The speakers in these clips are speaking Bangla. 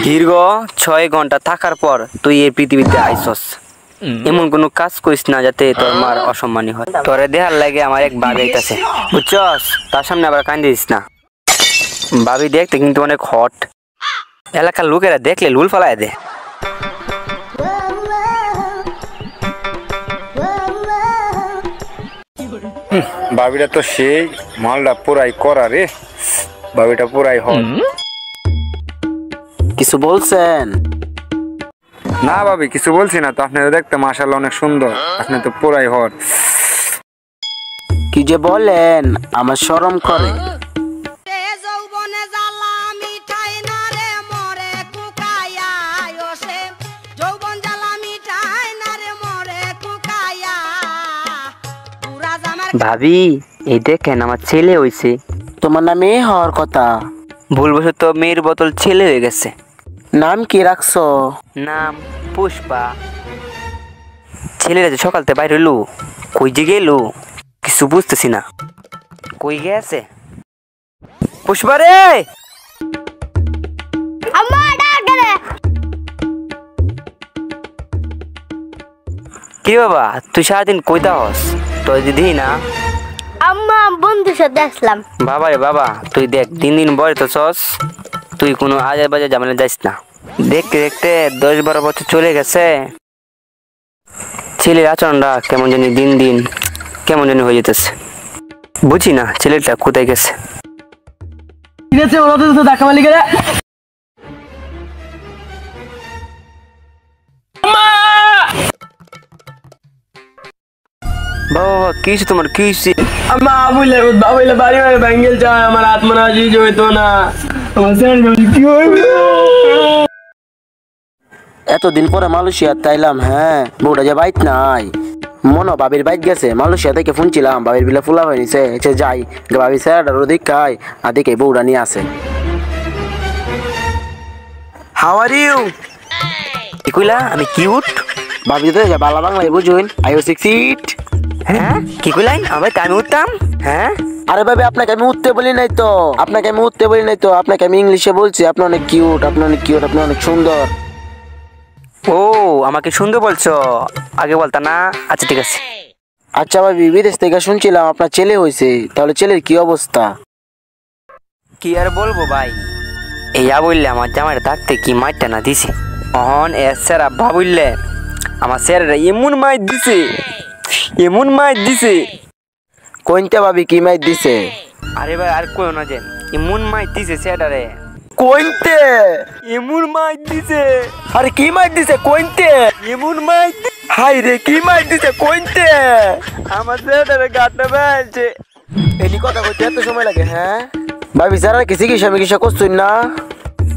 দীর্ঘ 6 ঘন্টা থাকার পর তুই এই পৃথিবীতে আইসস। এমন কোনো কাজ করিস না যাতে তোর মার অসম্মানী হয়। তোরে দেখার লাগে আমার এক ভাবি আইতাছে, বুঝছস? তার সামনে আবার কান্দিস না। ভাবি দেখতে কিন্তু অনেক হট, এলাকার লোকেরা দেখলে লুল ফালায় দে। ভাবিটা তো সেই মালটা পুরাই করা রে, ভাবিটা পুরাই হট। কিছু বলছেন? না ভাবি কিছু বলছি না তো, আপনি তো দেখতে মাশাআল্লাহ অনেক সুন্দর, আপনি তো পুরাই হট। কি যে বলেন, আমার শরম করে। ভাবি এই দেখেন আমার ছেলে হইছে। তোমার না মেয়ে হওয়ার কথা? ভুলবশত মেয়ের বোতল ছেলে হয়ে গেছে। নাম কি রাখছো? নাম পুষ্পা। ছেলেরা যে সকালতে বাইরে হইলো, কই যে গেল কিছু বুঝতেছি না। কই গেছে পুষ্পা রে? কি বাবা তুই সারাদিন কইতা হস? তোর দিদি না আম্মা বন্ধুর সাথে আসলাম। বাবা রে বাবা, তুই দেখ দিন দিন বয়স তো চস, তুই কোনো আজে বাজে ঝামেলা যাইস না। দেখতে দেখতে 10-12 বছর চলে গেছে, ছেলের আচরণটা কেমন জানি দিন দিন কেমন জানি হয়ে যেতেছে। বুঝি না ছেলেটা কোথায় গেছে। বাবা কিছু তোমার কি হয়েছে? এতদিন পরে মালয়েশিয়া তাইলাম, হ্যাঁ বউটা যে বাইত নাই, মনো বাবির বাইত গেছে। মালয়েশিয়া থেকে ফোন ছিলাম, বাবির বিলা ফুলা হয়ে নিছে, যাই বাবি স্যার ওদিক খাই আর দেখে বউটা নিয়ে আসে। How are you? কি কইলা? আমি কিউট? ভাবি তো বাংলা বাংলায় বুঝুন। I you 6 feet? হ্যাঁ কি কইলেন? আমি উঠতাম। হ্যাঁ আরে ভাবি আপনাকে আমি উঠতে বলি নাই তো, আপনাকে আমি উঠতে বলি নাই তো, আপনাকে আমি ইংলিশে বলছি। আপনি অনেক কিউট, আপনি অনেক কিউট, আপনি অনেক সুন্দর। ও আমাকে সুন্দর বলছো, আগে বলতা না? আচ্ছা ঠিক আছে। আচ্ছা ভাবি, বিদেশ থেকে শুনছিলাম আপনার ছেলে হয়েছে, তাহলে ছেলের কি অবস্থা? কি আর বলবো ভাই, এইয়া বললে আমার জামাইটা থাকতে কি মাইরটা না দিছে। অহন এর স্যার আব্বা বললে আমার স্যারেরা এমন মাইর দিছে, এমন মাইর দিছে। কোনটা ভাবি কি মাইর দিছে? আরে ভাই আর কইও না, যে এমন মাইর দিছে স্যারেরে। কোনতে? এমন মাইর দিছে। আরে কি মাইর দিছে? কোনতে? এমন মাইর হাই রে, কি মাইর দিছে? কোনতে? আমার স্যারেরে গাটটা বেলছে। এলি কথা কইতে এত সময় লাগে? হ্যাঁ ভাবি স্যার কি চিকিৎসা করছুন না?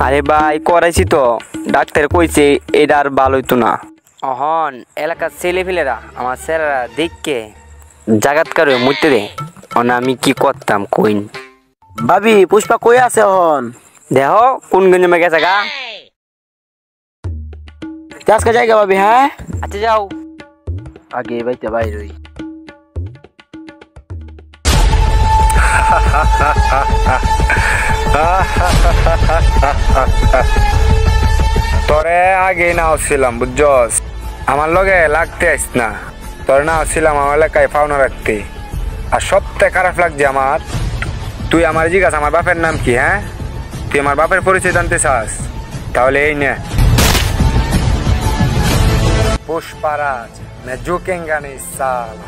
আরে ভাই করাইছি তো, ডাক্তার কইছে এটা আর ভালো হইতো না। অহন এলাকার ছেলেফেলেরা আমার স্যারেরা দেখকে জাগাতকার হয়ে মরতে দে, আমি কি করতাম কইন। ভাবি পুষ্পা কই আছে হন? দেহ কোন গঞ্জমে গেছে গা। আজকে জায়গা ভাবি? হ্যাঁ আচ্ছা যাও। আগে বাইতে বাইর হই। তোরে আগে নাও ছিলাম বুঝছস, আমার লগে লাগতে আইস না। তোরে নাও ছিলাম আমার এলাকায় পাওনা রাখতে। আর সবথেকে খারাপ লাগছে আমার, তুই আমার জিজ্ঞাসা আমার বাপের নাম কি? হ্যাঁ তুই আমার বাপের পরিচয় জানতে চাস? তাহলে এই নে, পুষ্পারাজ মে ঝুঁকেঙ্গা নেই সালা।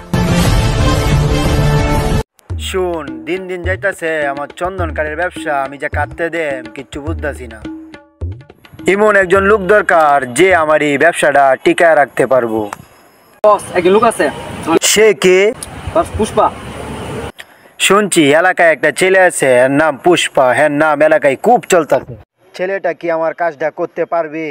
শুন, দিন দিন যাইতাছে আমার চন্দনকারের ব্যবসা, আমি যা কাটতে দেম কিচ্ছু বুঝতেছি না। এমন একজন লোক দরকার যে আমার এই ব্যবসাটা টিকায় রাখতে পারবো। একজন লোক আছে, সে কে? পুষ্পা। শুনছি এলাকায় একটা ছেলে আছে, এর নাম পুষ্পা, হ্যাঁ নাম এলাকায় খুব চলতেছে। ছেলেটা কি আমার কাজটা করতে পারবে?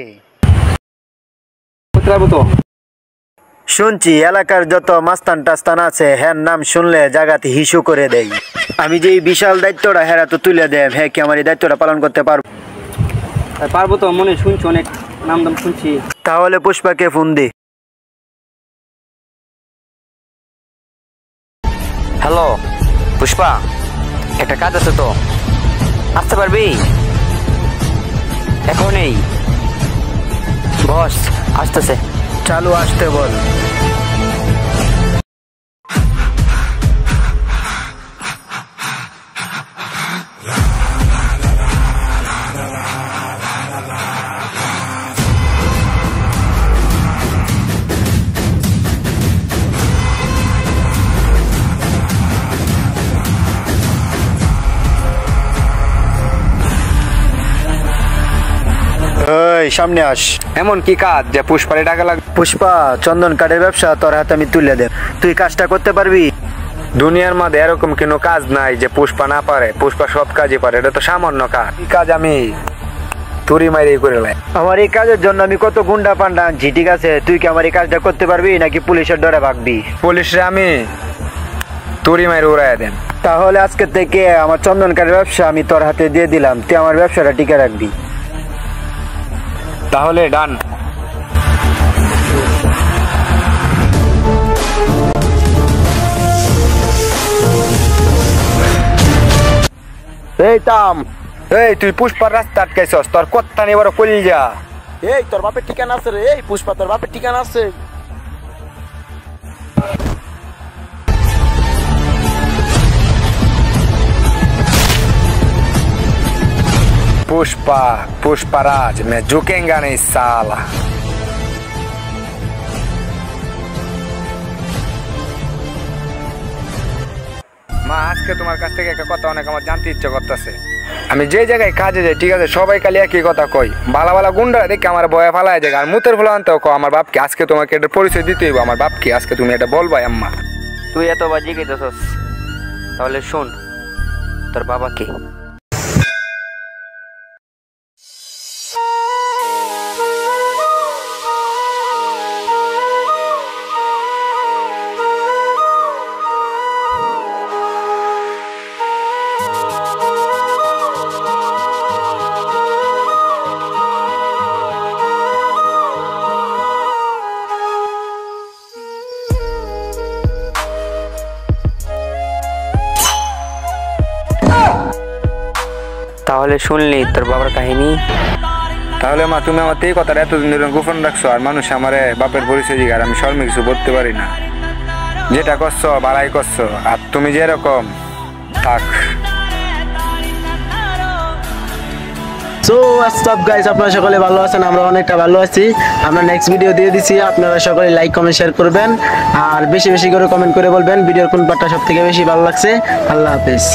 শুনছি এলাকার যত মাস্তান টাস্তান আছে, হ্যাঁ নাম শুনলে জায়গাতে হিসু করে দেয়। আমি যে এই বিশাল দায়িত্বটা হ্যাঁ তো তুলে দেব, হ্যাঁ কি আমার এই দায়িত্বটা পালন করতে পারবো? পারবো তো, মনে শুনছি অনেক নাম দাম শুনছি। তাহলে পুষ্পাকে ফোন দে। হ্যালো পুষ্পা, একটা কাজ আছে তো, আসতে পারবি এখনই? নেই। বস আসতেছে। চালু আসতে বল। এই সামনে আস। এমন কি কাজ যে পুষ্পারে টাকা লাগবে? পুষ্পা, চন্দন কাঠের ব্যবসা তোর হাতে আমি তুলে দেব, তুই কাজটা করতে পারবি? দুনিয়ার মধ্যে এরকম কোনো কাজ নাই যে পুষ্পা না পারে। পুষ্পা সব কাজই পারে, এটা তো সামান্য কাজ। এই কাজ আমি তুরি মাইরে করে লাই। আমার এই কাজের জন্য আমি কত গুন্ডা পান্ডা আনছি, ঠিক আছে? তুই কি আমার এই কাজটা করতে পারবি নাকি পুলিশের ডরে ভাগবি? পুলিশে আমি তুরি মাইরে উড়াইয়া দেন। তাহলে আজকে থেকে আমার চন্দন কাঠের ব্যবসা আমি তোর হাতে দিয়ে দিলাম, তুই আমার ব্যবসাটা টিকে রাখবি। তাহলে ডান। এই তাম, এই তুই পুষ্পার রাস্তা আটকাইছস, তোর কত্তা নিয়ে বড় কলি যা। এই তোর বাপের ঠিকানা আছে রে, এই পুষ্পা তোর বাপের ঠিকানা আছে। पुष्पा पुष्पराज मैं झुकेगा नहीं साला। মা, আজকে তোমার কাছ থেকে একটা কথা অনেক আমার জানতে ইচ্ছে করতেছে। আমি যে জায়গায় কাজে যাই, ঠিক আছে, সবাই খালি একই কথা কই, বালা বালা গুন্ডা দেখে আমার বয়া ফালায় যায়। আর মুতের ফলা আনতেও কো আমার বাপকে। আজকে তোমাকে এটা পরিচয় দিতে হইব আমার বাপকে। আজকে তুমি এটা বলবা আম্মা। তুই এত বাজি গেতেছস, তাহলে শোন তোর বাবাকে। তাহলে শুনলি তোর বাবার কাহিনী? তাহলে মা, তুমি আমার এই কথাটা এতদিন ধরে গোপন রাখছো, আর মানুষ আমারে বাপের পরিচয় দিকে, আর আমি শর্মে কিছু বলতে পারি না। যেটা করছো বাড়াই করছো, আর তুমি যেরকম থাক। সো হোয়াটসঅ্যাপ গাইস, আপনারা সকলে ভালো আছেন? আমরা অনেকটা ভালো আছি। আমরা নেক্সট ভিডিও দিয়ে দিছি, আপনারা সকলে লাইক কমেন্ট শেয়ার করবেন, আর বেশি বেশি করে কমেন্ট করে বলবেন ভিডিওর কোন পার্টটা সবথেকে বেশি ভালো লাগছে। আল্লাহ হাফেজ।